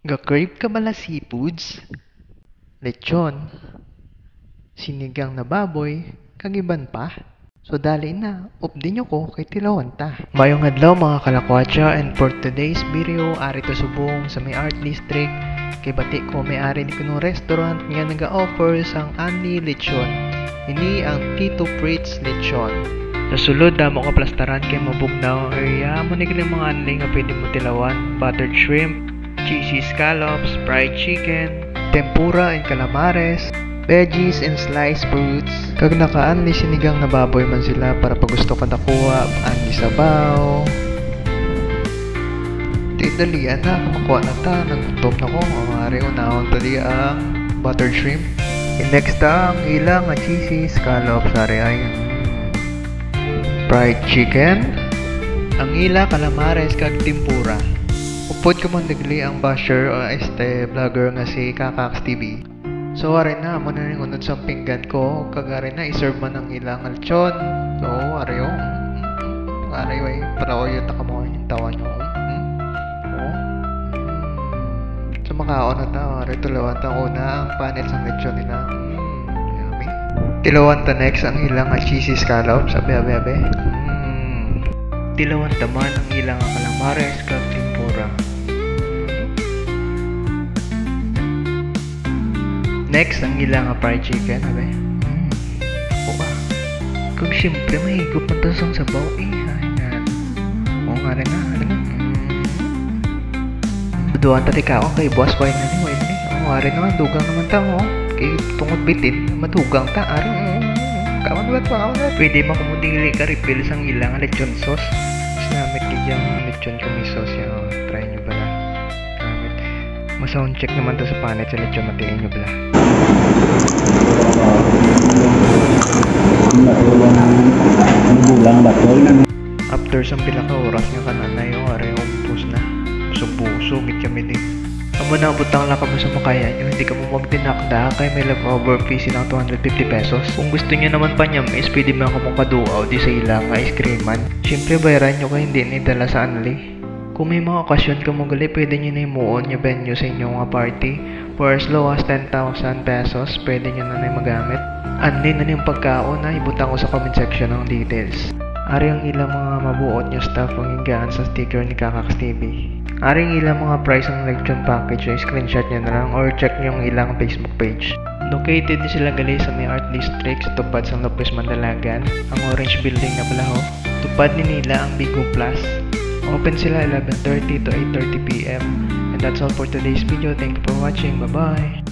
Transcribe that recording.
Ga-crave ka bala seafoods? Lechon, sinigang na baboy, kagiban pa? So dali na, updin nyo ko kay Tilawan ta. Mayong adlaw mga kalakwatsa, and for today's video, ari to subong sa may art district. Kay bati ko may-ari ni kunong restaurant nga naga-offer sang Anli Lechon. Ini ang Tito Fritz Lechon. Sa sulod, damo ka plastaran kay mabugnaw area mo ni mga anli nga pwede mo tilawan, buttered shrimp, cheesy scallops, fried chicken, tempura and calamares, veggies and sliced fruits. Kag naka-anli sinigang na baboy man sila para pag gusto ka nakuha, anli sabaw. Dalian na, kumakuha na ta, nagtop na ko, mamari unahon tali ang buttered shrimp. Next ang ilang cheesy scallops, sari ay fried chicken, ang ila calamares kag tempura. Upod ko man nagli ang basher o vlogger nga si Kakax TV. So ari na mo na ning unod sa pinggan ko, kag ari na i-serve man ang ilang lechon. So ari yo. Ari way para oyo ta kamo yung tawa nyo. So makaon na ta, ari tulawan ta una ang panel sa lechon nila. Yummy. Tilawan ta next ang ilang cheesy scallops, abe. Tilawan ta man ang ilang calamares kag tempura. Next, ang ilang fried chicken, abe. Opa. Kung siyempre, may higop na tasang sabaw, ayan. Oo nga rin na. Duwan tati ka kay boss, why na ni. Oo nga rin naman, dugang naman ta, kay tungod bitin, madugang ta, kawan pa. Pwede makumudili ka, refill sang ilang lechon sauce. Mas namit kayang lechon kumi sauce, try nyo pala. Ma-sound check naman to sa panet sa lechon, matiin nyo pala. After sa pila ka oras nga kanana yung are umpos na. Busog-busog it kami din. Amo na butang lang kamo sa makaya nyo, hindi ka mo magtinakda kay may leftover fee silang 250 pesos. Kung gusto nyo naman pa nyamis, pwede mo ka mong kaduaw di sa ilang ice creaman. Siyempre bayaran nyo ka hindi ni dala sa anli. Kung may mga okasyon ka mo gali, pwede nyo na imuon yung venue sa inyong party. For as low as 10,000 pesos, pwede nyo na magamit. Anli na yung pagkaon na ibutang ko sa comment section ng details. Ari ang ilang mga mabuot nyo staff ang higaan sa sticker ni Kakax TV. Ari ang ilang mga price ng lechon package, so screenshot nyo na lang or check nyo ang ilang Facebook page. Located din sila gali sa may art district sa tupad sa Lopez Mandalagan, ang orange building na pala ho. Tupad ni nila ang Bigo Plus. Open sila 11:30 to 8:30 PM. And that's all for today's video. Thank you for watching. Bye-bye!